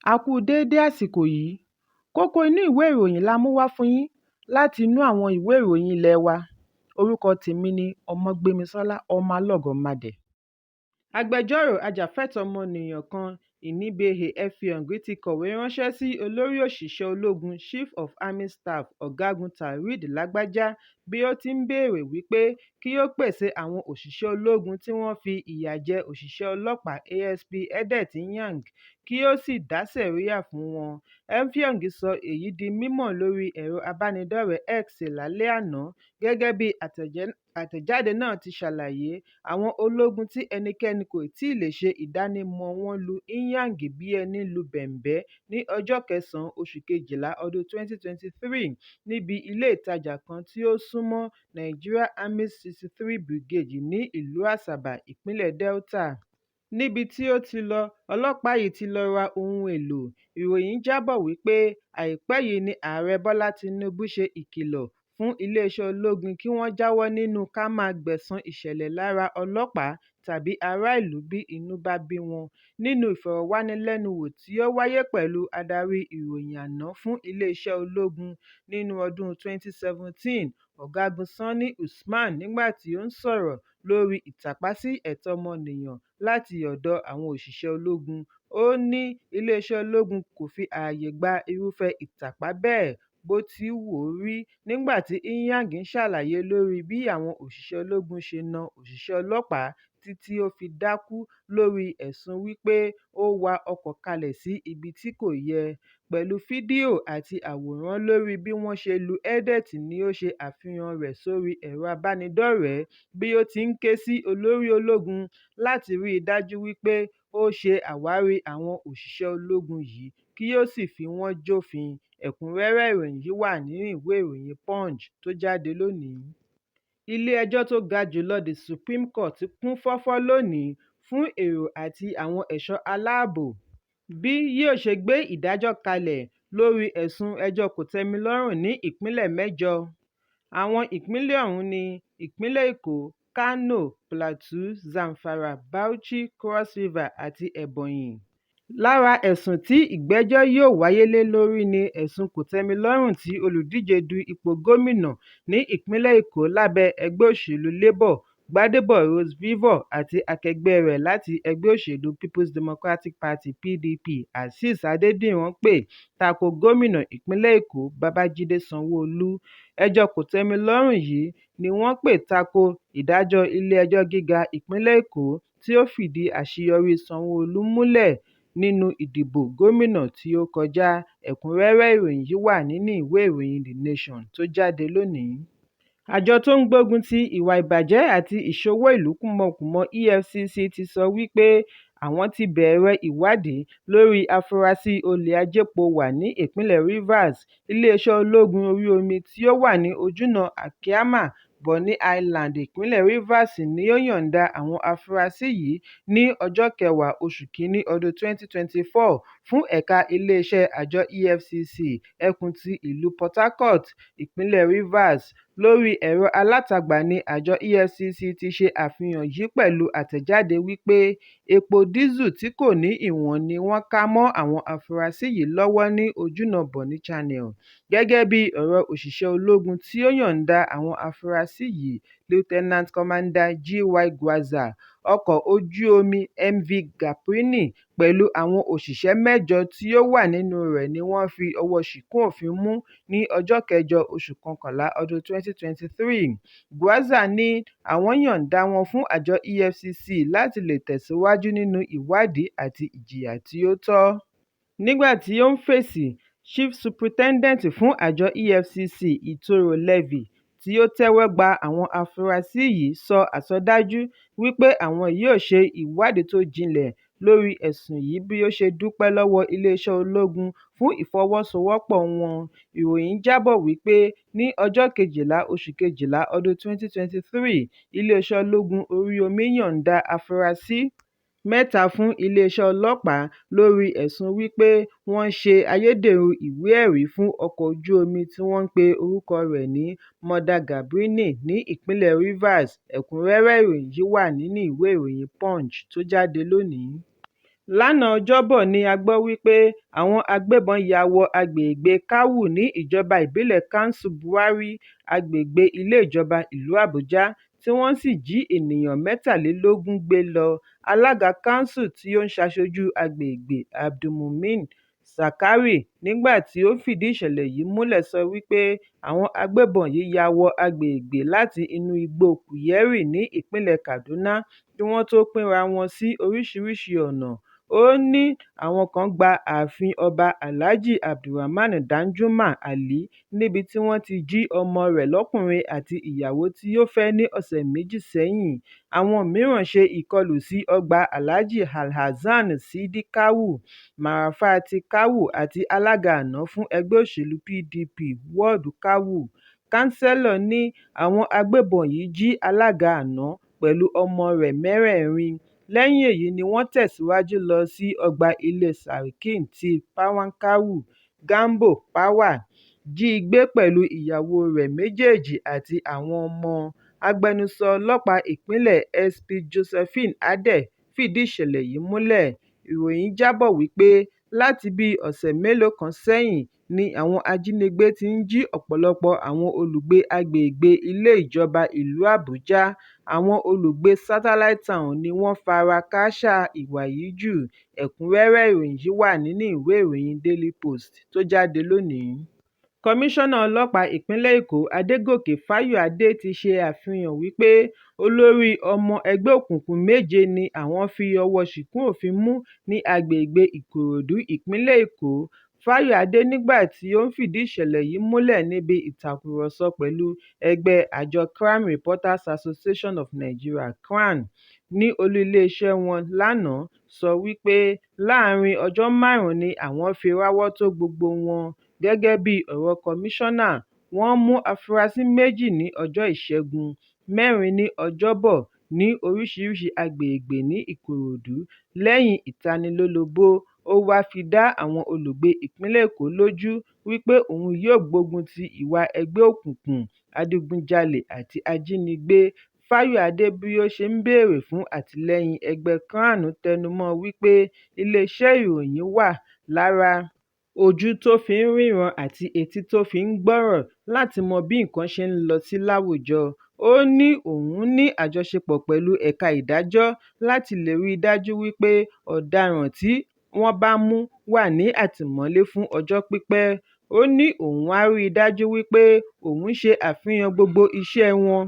A kú déédé àsìkò yìí. Kókó inú ìwé ìròyìn la mú wá fún yín láti inú àwọn ìwé ìròyìn ilé wa. Orúkọ tèmi ni Ọmọgbémisọ́lá ọmọ Alọ́gọ̀madẹ̀. Agbẹjọ́rò ajàfẹ́tọ̀ọ́-ọmọnìyàn kan Ìníbẹ̀hẹ̀ Ẹfìọ̀ǹgbì ti kọ̀wé ránṣẹ́ sí olórí òṣìṣẹ́ ológun Chief of Army Staff Ọ̀gágun Taoreed Lágbájá bí ó ti ń béèrè wípé kí ó pèsè àwọn òṣìṣẹ́ ológun tí wọ́n fi ìyà jẹ òṣìṣẹ́ ọlọ́pàá ASP Edet Nyang kí ó sì dá sẹ̀ríyà fún wọn. Ẹfìọ̀ǹg sọ èyí di mímọ̀ lórí ẹ̀rọ abánidọ́rẹ̀ẹ́ X lálẹ́ àná. Gẹ́gẹ́ bí àtẹ̀jáde náà ti ṣàlàyé, àwọn ológun tí ẹnikẹ́ni kò tíì lè ṣe ìdánimọ̀ wọn lu Nyang bí ẹni lu bẹ̀m̀bẹ́ ní ọjọ́ 9 oṣù Kejìlá ọdún 2023 níbi ilé ìtajà kan tí ó súnmọ́ Nigeria Army's 63 Brigade ní ìlú Asaba, ìpínlẹ̀ Delta. Níbi tí ó ti lọ, ọlọ́pàá yìí ti lọ ra ohun èlò. Ìròyìn jábọ̀ wípé àìpẹ́ yìí ni Ààrẹ Bọ́lá Tinubu ṣe ìkìlọ̀ fún iléeṣẹ́ ológun kí wọ́n jáwọ́ nínú ká máa gbẹ̀san ìṣẹ̀lẹ̀ lára ọlọ́pàá tàbí ará ìlú bí inú bá bí wọn. Nínú ìfọ̀rọ̀wánilẹ́nuwò tí ó wáyé pẹ̀lú adarí ìròyìn àná fún iléeṣẹ́ ológun nínú ọdún 2017, Ọ̀gágun Sani Usman nígbà tí ó ń sọ̀rọ̀ lórí ìtàpá sí ẹ̀tọ́ ọmọnìyàn láti ọ̀dọ̀ àwọn òṣìṣẹ́ ológun, ó ní iléeṣẹ́ ológun kò fi ààyè gba irúfẹ́ ìtàpá bẹ́ẹ̀ bó ti wù ó rí. Nígbà tí Nyang ń ṣàlàyé lórí bí àwọn òṣìṣẹ́ ológun ṣe na òṣìṣẹ́ ọlọ́pàá títí ó fi dákú lórí ẹ̀sùn wípé ó wa ọkọ̀ kalẹ̀ sí ibi tí kò yẹ. Pẹ̀lú fídíò àti àwòrán lórí bí wọ́n ṣe lu Edet ni ó ṣe àfihàn rẹ̀ sórí ẹ̀rọ abánidọ́rẹ̀ẹ́ bí ó ti ń ké sí olórí ológun láti rí i dájú wípé ó ṣe àwárí àwọn òṣìṣẹ́ ológun yìí kí ó sì fi wọ́n jófin. Ẹ̀kúnrẹ́rẹ́ ìròyìn yìí wà nínú ìwé ìròyìn Punch tó jáde lónìí. Ilé-ẹjọ́ tó ga jùlọ The Supreme Court kún fọ́fọ́ lónìí fún èrò àti àwọn ẹ̀ṣọ́ aláàbò bí yóò ṣe gbé ìdájọ́ kalẹ̀ lórí ẹ̀sùn ẹjọ́ kòtẹ́milọ́rùn ní ìpínlẹ̀ 8. Àwọn ìpínlẹ̀ ọ̀hún ni ìpínlẹ̀ Èkó, Kano, Plateau, Zamfara, Bauchi, Cross River àti Ebonyi. Lára ẹ̀sùn tí ìgbẹ́jọ́ yóò wáyé lé lórí ni ẹ̀sùn kòtẹ́milọ́rùn tí olùdíje du ipò gómìnà ní ìpínlẹ̀ Èkó lábẹ́ ẹgbẹ́ òṣèlú Labour, Gbadebo Rose-Bivor àti akẹgbẹ́ rẹ̀ láti ẹgbẹ́ òṣèlú People's Democratic Party (PDP), Azeez Adédìran pè tako gómìnà ìpínlẹ̀ Èkó Babájídé Sanwó-Olú. Ẹjọ́ kòtẹ́milọ́rùn yìí ni wọ́n pè tako ìdájọ́ ilé-ẹjọ́ gíga ìpínlẹ̀ Èkó tí ó fìdí àṣeyọrí Sanwó-Olú múlẹ̀ nínú ìdìbò gómìnà tí ó kọjá. Ẹ̀kúnrẹ́rẹ́ ìròyìn yìí wà nínú ìwé ìròyìn The Nation tó jáde lónìí. Àjọ tó ń gbógun ti ìwà ìbàjẹ́ àti ìṣòwò ìlú kùmọ̀kùmọ̀ EFCC ti sọ wípé àwọn ti bẹ̀rẹ̀ ìwádìí lórí afurasí olè ajépo-wà ní ìpínlẹ̀ Rivers. Iléeṣẹ́ ológun orí omi tí ó wà ní ojúnà Akiama, Bonny Island, ìpínlẹ̀ Rivers ni ó yọ̀ǹda àwọn afurasí yìí ní ọjọ́ 10 oṣù Kínní ọdún 2024 fún ẹ̀ka iléeṣẹ́ àjọ EFCC ẹkùn ti ìlú Port Harcourt, ìpínlẹ̀ Rivers. Lórí ẹ̀rọ alátagbà ni àjọ EFCC ti ṣe àfihàn yìí pẹ̀lú àtẹ̀jáde wípé epo dísù tí kò ní ìwọ̀n ni wọ́n ká mọ́ àwọn afurasí yìí lọ́wọ́ ní ojúnà Bonny Channel. Gẹ́gẹ́ bí ọ̀rọ̀ òṣìṣẹ́ ológun tí ó yọ̀ǹda àwọn afurasí yìí, Lieutenant Commander GY Gwaza, ọkọ̀ ojú omi MV Gaprini pẹ̀lú àwọn òṣìṣẹ́ 8 tí ó wà nínú rẹ̀ ni wọ́n fi ọwọ́ ṣìkún òfin mú ní ọjọ́ 9 oṣù Kọkànlá ọdún 2023. Gwaza ní àwọn yọ̀ǹda wọn fún àjọ EFCC láti lè tẹ̀síwájú nínú ìwádìí àti ìjìyà tí ó tọ́. Nígbà tí ó ń fèsì, Chief Superintendent fún àjọ EFCC Ìtòrò Levy tí ó tẹ́wọ́ gba àwọn afurasí yìí sọ àsọdájú wípé àwọn yóò ṣe ìwádìí tó jinlẹ̀ lórí ẹ̀sùn yìí bí ó ṣe dúpẹ́ lọ́wọ́ iléeṣẹ́ ológun fún ìfọwọ́sowọ́pọ̀ wọn. Ìròyìn jábọ̀ wípé ní ọjọ́ 12 oṣù Kejìlá ọdún 2023, iléeṣẹ́ ológun orí omi yọ̀ǹda afurasí 3 fún iléeṣẹ́ ọlọ́pàá lórí ẹ̀sùn wípé wọ́n ṣe ayédèrú ìwé-ẹ̀rí fún ọkọ̀ ojú omi tí wọ́n ń pe orúkọ rẹ̀ ní Mother Gabrini ní ìpínlẹ̀ Rivers. Ẹ̀kúnrẹ́rẹ́ ìròyìn yìí wà nínú ìwé ìròyìn Punch tó jáde lónìí. lánàá ọjọ́bọ̀ ni a gbọ́ wípé àwọn agbébọn ya wọ agbègbè kawu ní ìjọba ìbílẹ̀ kanṣu buhari agbègbè ilé ìjọba ìlú àbújá tí wọ́n sì jí ènìyàn mẹ́tàlélógún gbé lọ. Alága kanṣu tí ó ń ṣaṣojú agbègbè abdulmumin zakari nígbà tí ó fìdí ìṣẹ̀lẹ̀ yìí múlẹ̀ sọ wípé àwọn agbébọn yìí ya wọ agbègbè láti inú igbó kúyẹ́rì ní ìpínlẹ̀ kaduna kí wọ́n tó pínra wọn sí oríṣiríṣi ọ̀nà. Ó ní àwọn kan gba ààfin ọba alhaji abdulrahman danjuma ali níbi tí wọ́n ti jí ọmọ rẹ̀ lọ́kùnrin àti ìyàwó tí ó fẹ́ ní ọ̀sẹ̀ méjì sẹ́yìn. Àwọn mìíràn ṣe ìkọlù sí ọgbà alhaji alhassan sidi kawu marafati kawu àti alága àná fún ẹgbẹ́ òṣèlú pdp wọ́ọ̀dù kawu. Kánsẹ́lọ̀ ní àwọn agbébọn yìí jí alága àná pẹ̀lú ọmọ rẹ̀ mẹ́rẹ̀ẹ̀rin. Lẹ́yìn èyí ni wọ́n tẹ̀síwájú lọ sí ọgbà ilé Sarkin ti Pawankawu. Gambo Power jí i gbé pẹ̀lú ìyàwó rẹ̀ méjèèjì àti àwọn ọmọ. Agbẹnusọ ọlọ́pàá ìpínlẹ̀ SP Josephine Adeh fìdí ìṣẹ̀lẹ̀ yìí múlẹ̀. Ìròyìn jábọ̀ wípé láti bí ọ̀sẹ̀ mélòó kan sẹ́yìn ni àwọn ajínigbé ti ń jí ọ̀pọ̀lọpọ̀ àwọn olùgbé agbègbè ilé ìjọba ìlú Àbújá. Àwọn olùgbé Satellite Town ni wọ́n fara kááṣá ìwà yìí jù. Ẹ̀kúnrẹ́rẹ́ ìròyìn yìí wà nínú ìwé ìròyìn Daily Post tó jáde lónìí. Kọmíṣánná ọlọ́pàá ìpínlẹ̀ Èkó Adégòkè Fáyọ̀adé ti ṣe àfihàn wípé olórí ọmọ ẹgbẹ́ òkùnkùn méje ni àwọn fi ọwọ́ ṣìkún òfin mú ní agbègbè Ìkòròdú ìpínlẹ̀ Èkó. Fáyọ̀adé nígbà tí ó ń fìdí ìṣẹ̀lẹ̀ yìí múlẹ̀ níbi ìtàkùrọ̀sọ pẹ̀lú ẹgbẹ́ àjọ Crime Reporters Association of Nigeria CRAN ní olú iléeṣẹ́ wọn lánàá sọ wípé láàárín ọjọ́ 5 ni àwọn fi ráwọ́ tó gbogbo wọn. Gẹ́gẹ́ bí ọ̀rọ̀ kọmíṣánná, wọ́n mú afurasí 2 ní ọjọ́ Ìṣẹ́gun, 4 ní Ọjọ́bọ̀ ní oríṣiríṣi agbègbè ní Ìkòròdú. Lẹ́yìn ìtanilólobó, ó wáá fi dá àwọn olùgbé ìpínlẹ̀ Èkó lójú wípé òun yóò gbógun ti ìwà ẹgbẹ́ òkùnkùn, adigunjalè àti ajínigbé. Fáyọ̀adé bí ó ṣe ń béèrè fún àtìlẹ́yìn ẹgbẹ́ CRAN tẹnumọ́ wípé iléeṣẹ́ ìròyìn wà lára ojú tó fi ń ríran àti etí tó fi ń gbọ́rọ̀ láti mọ bí nǹkan ṣe ń lọ sí láwùjọ. Ó ní òun ní àjọṣepọ̀ pẹ̀lú ẹ̀ka ìdájọ́ láti lè rí i dájú wípé ọ̀daràn tí wọ́n bá mú wà ní àtìmọ́lé fún ọjọ́ pípẹ́. Ó ní òun á rí i dájú wípé òun ṣe àfihàn gbogbo iṣẹ́ wọn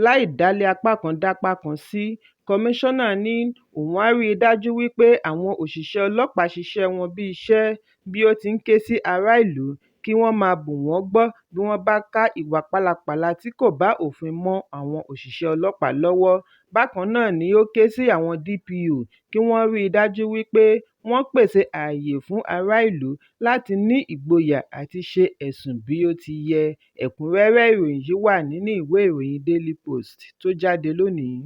láì dálé apá kan dápá kan sí. Kọmíṣánná ní òun á rí i dájú wípé àwọn òṣìṣẹ́ ọlọ́pàá ṣiṣẹ́ wọn bí iṣẹ́ bí ó ti ń ké sí ará ìlú kí wọ́n máa bù wọ́n gbọ́ bí wọ́n bá ká ìwà pálapàla tí kò bá òfin mọ́ àwọn òṣìṣẹ́ ọlọ́pàá lọ́wọ́. Bákan náà ni ó ké sí àwọn DPO kí wọ́n rí i dájú wípé wọ́n pèsè ààyè fún ará ìlú láti ní ìgboyà àti ṣe ẹ̀sùn bí ó ti yẹ. Ẹ̀kúnrẹ́rẹ́ ìròyìn yìí wà nínú ìwé ìròyìn Daily Post tó jáde lónìí.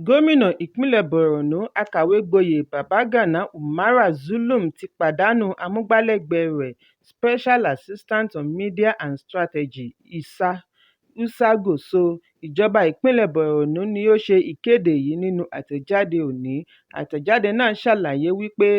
Gómìnà ìpínlẹ̀ Borno akàwé-gboyè Babagana Umara Zulum ti pàdánù amúgbálẹ́gbẹ̀ẹ́ rẹ̀ Special Assistant on Media and Strategy Isa Goso. Ìjọba ìpínlẹ̀ Borno ni ó ṣe ìkéde yìí nínú àtẹ̀jáde òní. Àtẹ̀jáde náà ṣàlàyé wípé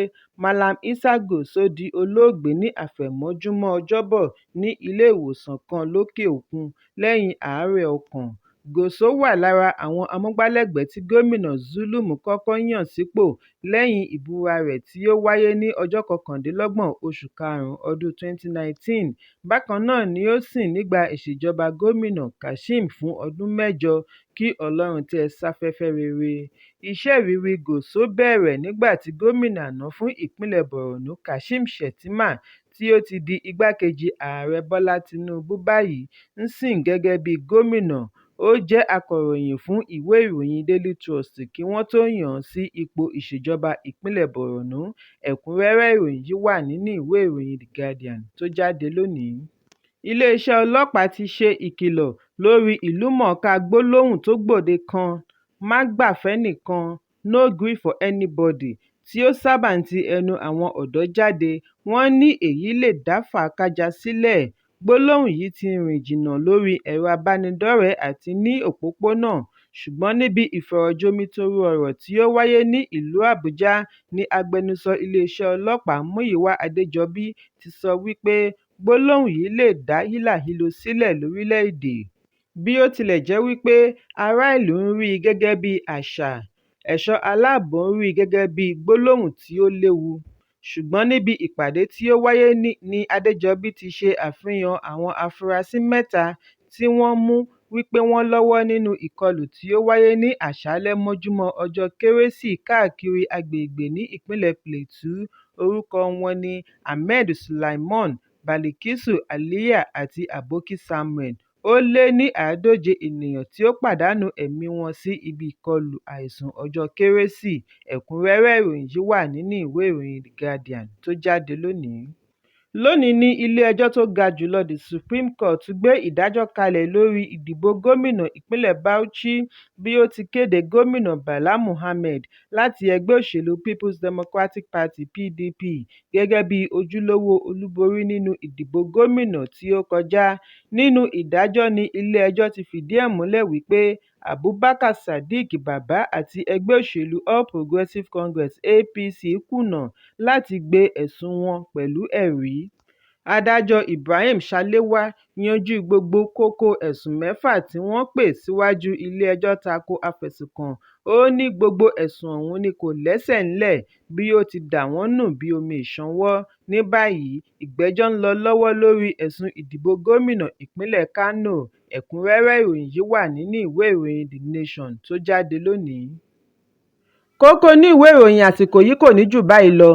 Malam Isa Goso di olóògbé ní àfẹ̀mọ́júmọ́ Ọjọ́bọ̀ ní ilé ìwòsàn kan lókè òkun lẹ́yìn àárẹ̀ ọkàn. Goso wà lára àwọn amúgbálẹ́gbẹ̀ẹ́ tí gómìnà Zulum kọ́kọ́ yàn sípò lẹ́yìn ìbúra rẹ̀ tí ó wáyé ní ọjọ́ 29 oṣù karùn-ún ọdún 2019. Bákan náà ni ó sìn nígbà ìṣèjọba gómìnà Kashim fún ọdún 8 kí Ọlọ́run tẹ́ sáfẹ́fẹ́ rere. Iṣẹ́ ìrírí Goso bẹ̀rẹ̀ nígbà tí gómìnà àná fún ìpínlẹ̀ Borno Kashim Shettima tí ó ti di igbákejì ààrẹ Bọ́lá Tinubu báyìí ń sìn gẹ́gẹ́ bí gómìnà. Ó jẹ́ akọ̀ròyìn fún ìwé ìròyìn Daily Trust kí wọ́n tó yàn án sí ipò ìṣèjọba ìpínlẹ̀ Borno. Ẹ̀kúnrẹ́rẹ́ ìròyìn yìí wà nínú ìwé ìròyìn The Guardian tó jáde lónìí. Iléeṣẹ́ ọlọ́pàá ti ṣe ìkìlọ̀ lórí ìlúmọ̀ọ́ká gbólóhùn tó gbòde kan "má gbà fẹ́nìkan" "no gree for anybody" tí ó sábà ń ti ẹnu àwọn ọ̀dọ́ jáde. Wọ́n ní èyí lè dá fàákájà sílẹ̀. Gbólóhùn yìí ti rìn jìnnà lórí ẹ̀rọ abánidọ́rẹ̀ẹ́ àti ní òpópónà ṣùgbọ́n níbi ìfọ̀rọ̀jomitoro ọ̀rọ̀ tí ó wáyé ní ìlú Àbújá ní agbẹnusọ iléeṣẹ́ ọlọ́pàá Múyìwá Adéjọbí ti sọ wípé gbólóhùn yìí lè dá hílàhílo sílẹ̀ lórílẹ̀-èdè. Bí ó tilẹ̀ jẹ́ wípé ará ìlú ń rí i gẹ́gẹ́ bí àṣà, ẹ̀ṣọ́ aláàbò ń rí i gẹ́gẹ́ bí gbólóhùn tí ó léwu. Ṣùgbọ́n níbi ìpàdé tí ó wáyé ní Adéjọbí ti ṣe àfihàn àwọn afurasí mẹ́ta tí wọ́n mú wípé wọ́n lọ́wọ́ nínú ìkọlù tí ó wáyé ní àṣálẹ́ mọ́júmọ́ ọjọ́ Kérésì káàkiri agbègbè ní ìpínlẹ̀ Plateau. Orúkọ wọn ni Ahmed Sulaiman, Balikisu Aliya àti Aboki Samuel. Ó lé ní 140 ènìyàn tí ó pàdánù ẹ̀mí wọn sí ibi ìkọlù àìsùn ọjọ́ Kérésì. Ẹ̀kúnrẹ́rẹ́ ìròyìn yìí wà nínú ìwé ìròyìn The Guardian tó jáde lónìí. Lónìí ní ilé-ẹjọ́ tó ga jùlọ the Supreme Court gbé ìdájọ́ kalẹ̀ lórí ìdìbò gómìnà ìpínlẹ̀ Bauchi bí ó ti kéde gómìnà Bala Mohammed láti ẹgbẹ́ òṣèlú People's Democratic Party (PDP) gẹ́gẹ́ bí ojúlówó olúborí nínú ìdìbò gómìnà tí ó kọjá. Nínú ìdájọ́ ní ilé-ẹjọ́ ti fìdí ẹ̀ múlẹ̀ wípé Abubakar Sadiq Baba àti ẹgbẹ́ òṣèlú All Progressives Congress (APC) kùnà láti gbé ẹ̀sùn wọn pẹ̀lú ẹ̀rí. Adájọ́ Ibrahim Salewa yanjú gbogbo kókó ẹ̀sùn 6 tí wọ́n pè síwájú ilé-ẹjọ́ tako afẹ̀sùnkàn. Ó ní gbogbo ẹ̀sùn ọ̀hún ni kò lẹ́sẹ̀ ńlẹ̀ bí ó ti dà wọ́n nù bí omi ìṣanwọ́. Ní báyìí, ìgbẹ́jọ́ ń lọ lọ́wọ́ lórí ẹ̀sùn ìdìbò gómìnà ìpínlẹ̀ Kano. Ẹ̀kúnrẹ́rẹ́ ìròyìn yìí wà nínú ìwé ìròyìn The Nation tó jáde lónìí. Kókó ní ìwé ìròyìn àsìkò yìí kò ní jù báyìí lọ.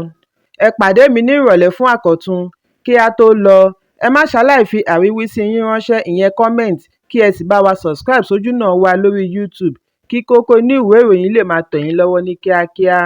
Ẹ pàdé mi ní ìrọ̀lẹ́ fún àkọ́tun. Kí a tó lọ, ẹ má ṣaláì fi àríwísí yín ránṣẹ́, ìyẹn comment, kí ẹ sì bá wa subscribe sójúnà wa lórí YouTube kí Kókó ní ìwé ìròyìn lè máa tẹ̀ yín lọ́wọ́ ní kíákíá.